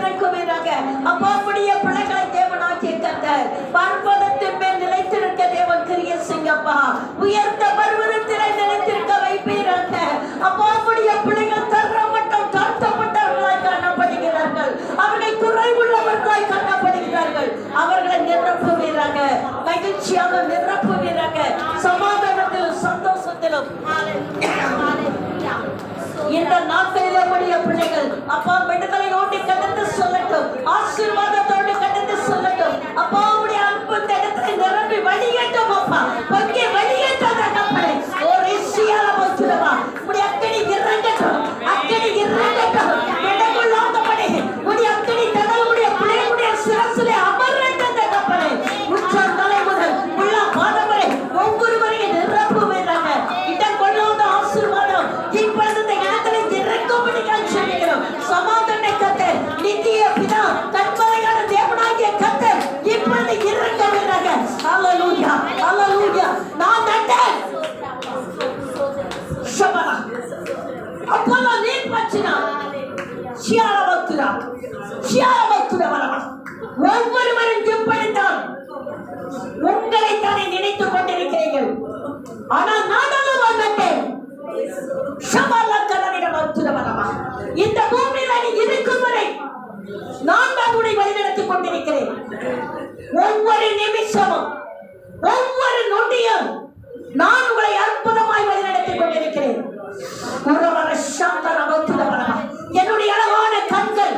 இறக்குவீராக. அப்பா உம்முடைய பிள்ளைகளை தேவனாகிய கர்த்தர் பர்வதத்தின் மேல் நிலைத்திருக்க தேவன் கிரியை செய்யப்பா. உயர்ந்த பர்வதத்திலே நிலைத்திருக்க வைப்பீராக. அப்பா உம்முடைய பிள்ளைகள் தரமட்டம் தாழ்த்தப்பட்டவர்களாய் காணப்படுகிறார்கள். அவர்கள் குறைவுள்ளவர்களாய் காணப்படுகிறார்கள். அவர்களை நிரப்புவீராக, மகிழ்ச்சியாக நிரப்புவீராக, சமாதானத்திலும் சந்தோஷத்திலும். இந்த நாட்களில் நம்முடைய பிள்ளைகள் அப்பா விடுதலையோடு கடந்து சொல்லட்டும், ஆசீர்வாதத்தோடு கடந்து சொல்லட்டும். அப்பா உடைய அன்பு இந்த இடத்துல நிரம்பி வழியட்டும். அப்பா பொங்கி வழியேற்றாத கப்பலை ஒரு இசையால போச்சுடவா. உடைய அக்கடி இறங்கட்டும், அக்கடி இறங்கட்டும். விடக்குள்ளாதபடி உடைய அக்கடி தடவுடைய பிள்ளைகளுடைய சிரசிலே அமர்ந்த கப்பலை உச்சம் தலை முதல் உள்ள பாதம் வரை ஒவ்வொருவரையும் நிரப்புவீராக. இடம் கொள்ளாத ஆசீர்வாதம் இப்பொழுது இந்த இடத்துல இறக்கும்படியாக சொல்லுகிறோம். சமாதான கர்த்தர், நித்திய பிதா, கண்மலையான தேவனாகிய கர்த்தர் இப்பொழுது இறங்குவீராக. ஹல்லேலூயா, ஹல்லேலூயா. நான் நட்டேன் ஷபரா அப்போலோ நீர் பச்சினா ஷியாலவத்துரா ஷியாலவத்துரா வரவா. ஒவ்வொருவரும் இப்படித்தான் உங்களை தானே நினைத்துக் கொண்டிருக்கிறீர்கள். ஆனால் நான் அல்லவா நட்டேன். இந்த பூமியில நீ இருக்கும் வரை நான் தான் உன்னை வழிநடத்திக் கொண்டிருக்கிறேன். ஒவ்வொரு நிமிஷமும் ஒவ்வொரு நொடியும் நான் உங்களை அற்புதமாய் வழிநடத்திக் கொண்டிருக்கிறேன். என்னுடைய அழகான கண்கள்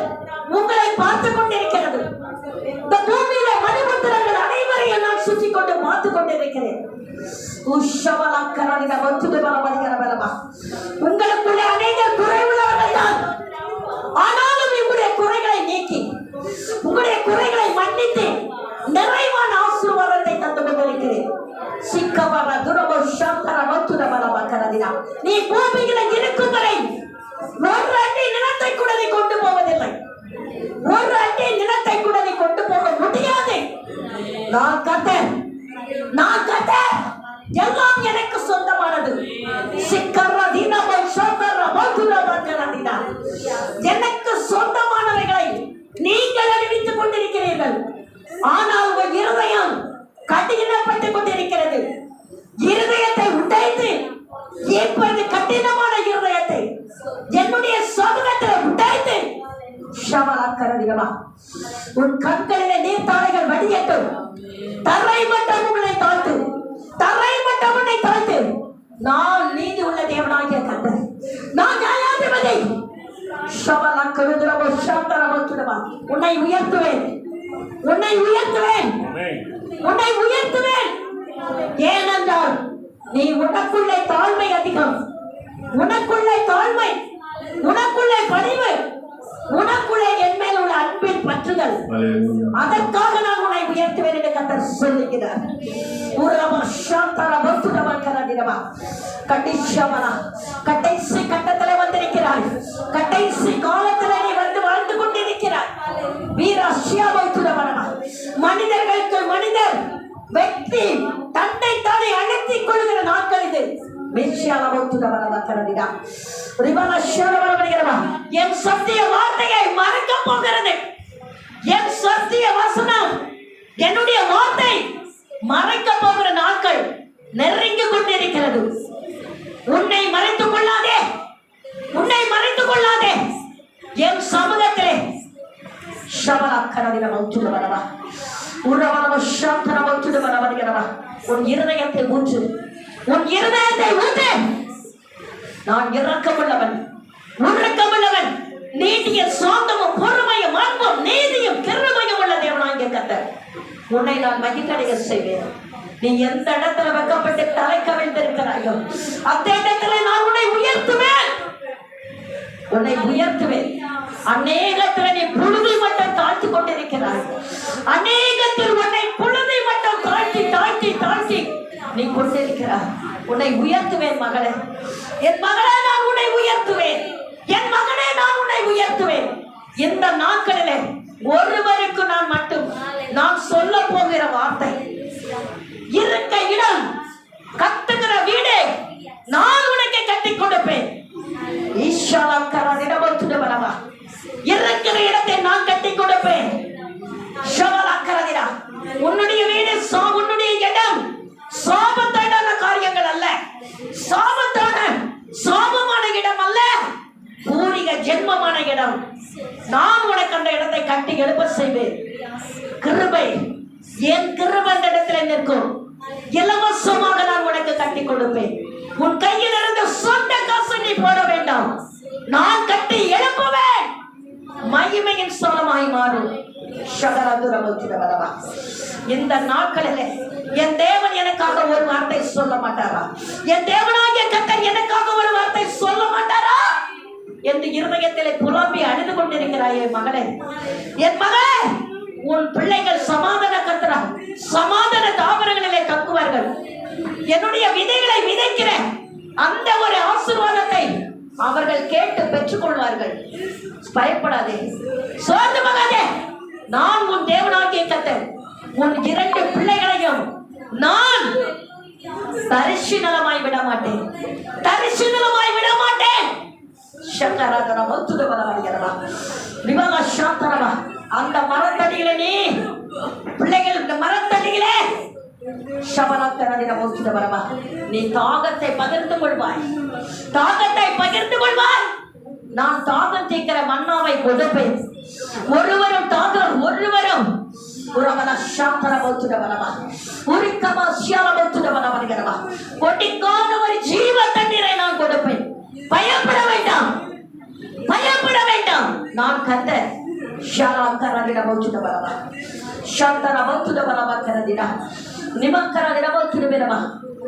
உங்களை பார்த்துக் கொண்டிருக்கிறது. இந்த பூமியில மணிமுத்திரங்கள் அனைவரையும் நான் சுற்றி கொண்டு பார்த்துக் கொண்டிருக்கிறேன். உங்களுக்குள்ளே அநேக குறைவுள்ளவர்கள் தான். ஆனாலும் உங்களுடைய குறைகளை நீக்கி உங்களுடைய குறைகளை மன்னித்து நிறைவான ஆசீர்வாதத்தை தந்து கொண்டிருக்கிறேன். நீ பூமியில இருக்கும் வரை ஒரு அடி நிலத்தை கூட நீ கொண்டு போவதில்லை. ஒரு அடி நிலத்தை கூட நீ கொண்டு போக முடியாது. நான் கர்த்தர், நான் கர்த்தர், எல்லாம் எனக்கு சொந்தமானது. எனக்கு சொந்தமானவைகளை நீங்கள் அறிவித்துக் கொண்டிருக்கிறீர்கள். ஆனால் உங்கள் இருதயம் கடினப்பட்டுக் கொண்டிருக்கிறது. இருதயத்தை உடைத்து இப்பொழுது கடினமான இருதயத்தை என்னுடைய சமூகத்தில் உடைத்து உன் கண்களிலே நீர்த்தாரைகள் வடியட்டும். தரை மட்டும் உங்களை தாழ்த்து, தரை மட்டும் உன்னை தாழ்த்து. நான் நீதி உள்ள தேவனாகிய கர்த்தர், நான் நியாயாதிபதி. உன்னை உயர்த்துவேன், உன்னை உயர்த்துவேன், உன்னை உயர்த்துவேன். ஏனென்றால் நீ உனக்குள்ளே தாழ்மை அதிகம், உனக்குள்ளே தாழ்மை, உனக்குள்ளே பணிவு, உனக்குள்ளே என் மேல் உள்ள அன்பின் பற்றுதல். அதற்காக நான் உன்னை உயர்த்துவேன் என்று கர்த்தர் சொல்லுகிறார். கடைசி கட்டத்திலே வந்திருக்கிறாய். கடைசி காலத்திலே நீ வந்து வாழ்ந்து கொண்டிருக்கிறாய். மனிதர்களுக்கு மனிதர் व्यक्ति தன்னை தானே அழைத்துக் கொள்கிற நாட்கள் இது. என் சத்திய வார்த்தையை மறக்க போகிறது. என் சத்திய வசனம், என்னுடைய வார்த்தை மறைக்க போகிற நாட்கள் நெருங்கி கொண்டிருக்கிறது. உன்னை மறைத்துக் கொள்ளாதே, உன்னை மறைத்துக் கொள்ளாதே. என் சமூகத்திலே உன் இருதயத்தை ஊற்று, உன் இருதயத்தை ஊற்று. நான் இரக்கமுள்ளவன், உறக்கமுள்ளவன், நீதிய சாந்தமும் பொறுமையும் அன்பும் நீதியும் கிருபையும் உள்ள தேவனாகிய கர்த்தர். உன்னை நான் மகிழ்ச்சியடைய செய்வேன். நீ எந்த இடத்துல வெக்கப்பட்டு தலை கவிழ்ந்திருக்கிறாயோ அந்த இடத்துல நான் உன்னை உயர்த்துவேன், உன்னை உயர்த்துவேன். அநேகத்தில் நீ புழுதி மட்டும் தாழ்த்தி கொண்டிருக்கிறாய். அநேகத்தில் உன்னை புழுதி மட்டும் தாழ்த்தி தாழ்த்தி தாழ்த்தி நீ கொண்டிருக்கிறாய். உன்னை உயர்த்துவேன் மகளே, என் மகளே, நான் உன்னை உயர்த்துவேன். என் மகனே, நான் உன்னை உயர்த்துவேன். இந்த நாட்களிலே ஒருவருக்கு நான் மட்டும் நான் சொல்ல போகிற வார்த்தை, இருக்க இடம், கட்டுகிற வீடு நான் உனக்கு கட்டி கொடுப்பேன். இருக்கிற இடத்தை நான் கட்டி நான் உனக்கு அந்த இடத்தை கட்டி எழுப்ப செய்வேன். கிருபை, என் கிருபை அந்த இடத்துல நிற்கும். இலவசமாக நான் உனக்கு கட்டி கொடுப்பேன். உன் கையில் இருந்து சொந்த காசு நீ போட வேண்டாம். நான் கட்டி எழுப்புவேன். மகிமையின் ஸ்தலமாய் மாறும். இந்த நாட்களிலே என் தேவன் எனக்காக ஒரு வார்த்தை சொல்ல மாட்டாரா? என் தேவனாகிய கர்த்தர் எனக்காக ஒரு வார்த்தை சொல்ல மாட்டாரா என்று இருதயத்திலே புலம்பி அழுது கொண்டிருக்கிறாயே மகளே, என் மகளே, உன் பிள்ளைகள் சமாதான கர்த்தரா சமாதான தாவரங்களிலே தங்குவார்கள். என்னுடைய விதைகளை விதைக்கிற அந்த ஒரு ஆசீர்வாதத்தை அவர்கள் கேட்டு பெற்றுக் கொள்வார்கள். பயப்படாதே, சோர்ந்து போகாதே. நான் உன் தேவனாகிய கர்த்தர். உன் 2 பிள்ளைகளையும் நான் தரிசனமாய் விட மாட்டேன். தரிசனமாய் விட மாட்டேன். அந்த மரத்தடியிலே நீ பிள்ளைகள், இந்த மரத்தடியிலே நீ தாகத்தை பகிர்ந்து கொள்வாய். தாகத்தை பகிர்ந்து கொள்வாய். நான் தாகம் தீர்க்கிற மன்னாவை கொடுப்பேன். ஒருவரும் தாகம், ஒருவரும் கொட்டிக்கான ஒரு ஜீவ தண்ணீரை நான் கொடுப்பேன். பயப்பட வேண்டாம், பயப்பட வேண்டாம். நான் கர்த்தர்.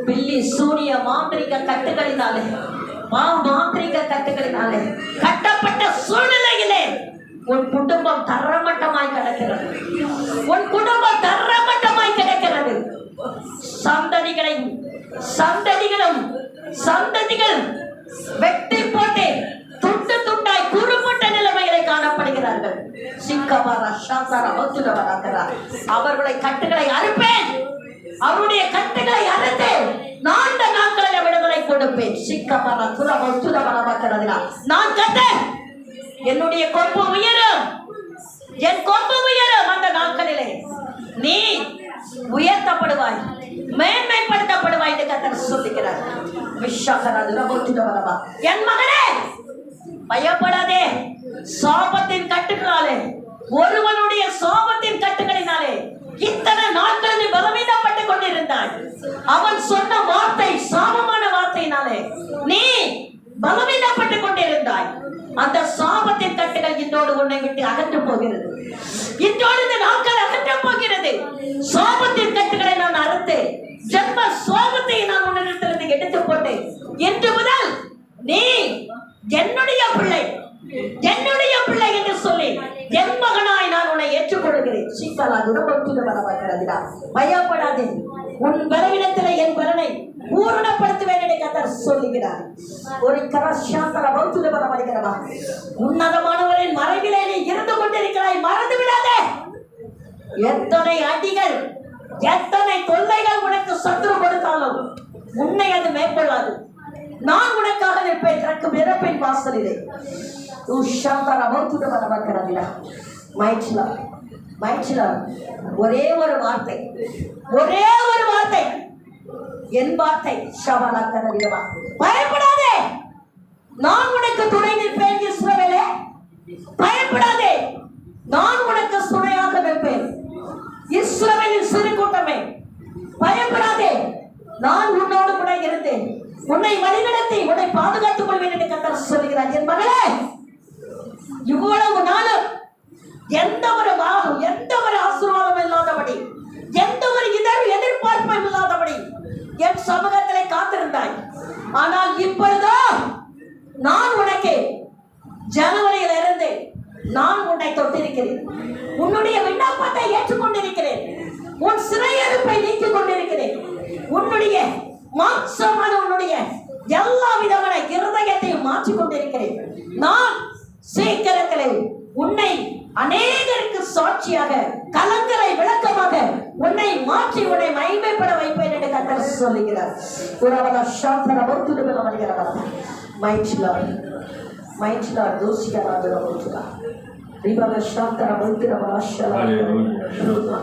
பில்லி சூனிய மாந்திரிக கட்டுகளினாலே, மாந்திரிக கட்டுகளினாலே கட்டப்பட்ட சூழ்நிலையிலே உன் குடும்பம் தரமட்டமாய் கிடக்கிறது. உன் குடும்பம் தரமட்டமாய் கிடக்கிறது. சந்ததிகளும் சந்ததிகள் வெட்டி போட்டு துண்டு துண்டாய் குறுமுட்ட நிலைமைகளை காணப்படுகிறார்கள். அவர்களுடைய கட்டுகளை அறுப்பேன். அவருடைய கட்டுகளை அறுத்து நான் நாட்களில் விடுதலை கொடுப்பேன். நான் கர்த்தர். என்னுடைய கொம்பு உயரும், என் கொம்பு உயரும். அந்த நாட்களிலே நீ உயர்த்தப்படுவாய், மேன்மைப்படுத்தப்படுவாய் என்று கர்த்தர் சொல்லுகிறார். என் மகனே, பயப்படாதே. சாபத்தின் கட்டுகளாலே, ஒருவனுடைய சாபத்தின் கட்டுகளினாலே இத்தனை நாட்கள் நீ பலவீனப்பட்டுக் கொண்டிருந்தாய். அவன் சொன்ன வார்த்தை சாபமான வார்த்தையினாலே நீ பலவீனப்பட்டுக் கொண்டிருந்தாய். அந்த சாபத்தின் கட்டுகள் இன்றோடு உன்னை விட்டு அகற்று போகிறது. இன்றோடு இந்த நாட்கள் அகற்ற போகிறது. சாபத்தின் கட்டுகளை நான் அறுத்து ஜென்ம சாபத்தை நான் உன்னிடத்திலிருந்து எடுத்து போட்டேன். இன்று முதல் நீ என்னுடைய பிள்ளை, என்னுடைய பிள்ளை என்று சொல்லி என் மகனாய் நான் உன்னை ஏற்றுக்கொள்கிறேன். பயப்படாதே. உன் பலவீனத்திலே என் பலனை பூரணப்படுத்துவேன் என்று கர்த்தர் சொல்லுகிறார். ஒரு உன்னதமானவரின் மறைவிலே நீ இருந்து கொண்டிருக்கிறாய். மறந்து விடாதே. எத்தனை அடிகள், எத்தனை தொல்லைகள் உனக்கு சத்துரு கொடுத்தாலும் உன்னை அது மேற்கொள்ளாது. நான் உனக்காக நிற்பேன். திறக்கும் இறப்பின் வாசலிலே ஒரே ஒரு வார்த்தை, ஒரே ஒரு வார்த்தை, என் வார்த்தை. பயப்படாதே, நான் உனக்கு துணை நிற்பேன். இஸ்ரவேலே, பயப்படாதே, நான் உனக்கு துணையாக நிற்பேன். இஸ்ரவேலின் சிறு கூட்டமே, பயப்படாதே, நான் உன்னோடு கூட இருந்தேன். உன்னை வழிநடத்தி உன்னை பாதுகாத்துக் கொள்வேன் என்று கர்த்தர் சொல்கிறார். என் மகளே, இவ்வளவு நாளும் எந்த ஒரு ஆசீர்வாதம் இல்லாதபடி, எந்த ஒரு எதிர்பார்ப்பும் இல்லாதபடி என் சமூகத்திலே காத்திருந்தாய். ஆனால் இப்பொழுதோ நான் உனக்கு ஜனவரியில் இருந்து நான் உன்னை தொட்டிருக்கிறேன். உன்னுடைய விண்ணப்பத்தை ஏற்றுக்கொண்டிருக்கிறேன். உன் சிறையிருப்பை நீக்கிக் கொண்டிருக்கிறேன். உன்னுடைய மாம்சமான உன்னுடைய எல்லா விதமான இருதயத்தையும் மாற்றிக் கொண்டிருக்கிறேன். நான் சீக்கிரத்திலே உன்னை அநேகருக்கு சாட்சியாக, கலங்கரை விளக்கமாக உன்னை மாற்றி உன்னை மகிமைப்பட வைப்பேன் என்று கர்த்தர் சொல்லுகிறார்.